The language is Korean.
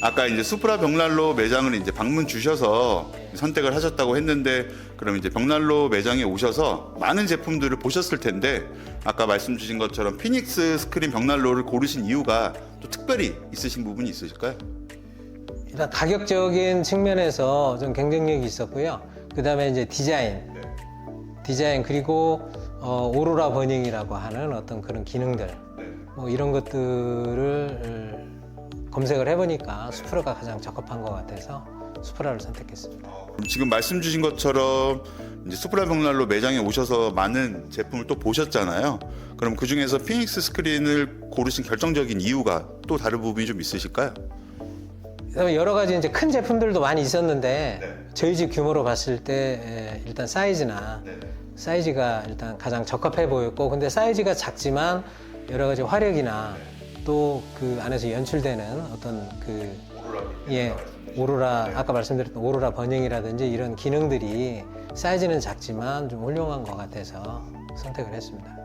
아까 이제 수프라 벽난로 매장을 이제 방문 주셔서 선택을 하셨다고 했는데, 그럼 이제 벽난로 매장에 오셔서 많은 제품들을 보셨을 텐데, 아까 말씀 주신 것처럼 피닉스 스크린 벽난로를 고르신 이유가 또 특별히 있으신 부분이 있으실까요? 일단 가격적인 측면에서 좀 경쟁력이 있었고요. 그 다음에 이제 디자인 그리고 오로라 버닝이라고 하는 어떤 그런 기능들, 뭐 이런 것들을 검색을 해보니까 수프라가 가장 적합한 것 같아서 수프라를 선택했습니다. 지금 말씀 주신 것처럼 이제 수프라 벽난로 매장에 오셔서 많은 제품을 또 보셨잖아요. 그럼 그 중에서 피닉스 스크린을 고르신 결정적인 이유가 또 다른 부분이 좀 있으실까요? 그다음에 여러 가지 이제 큰 제품들도 많이 있었는데 저희 집 규모로 봤을 때 일단 사이즈가 일단 가장 적합해 보였고, 근데 사이즈가 작지만 여러 가지 화력이나 또 그 안에서 연출되는 어떤 오로라 아까 말씀드렸던 오로라 버닝이라든지 이런 기능들이 사이즈는 작지만 좀 훌륭한 것 같아서 선택을 했습니다.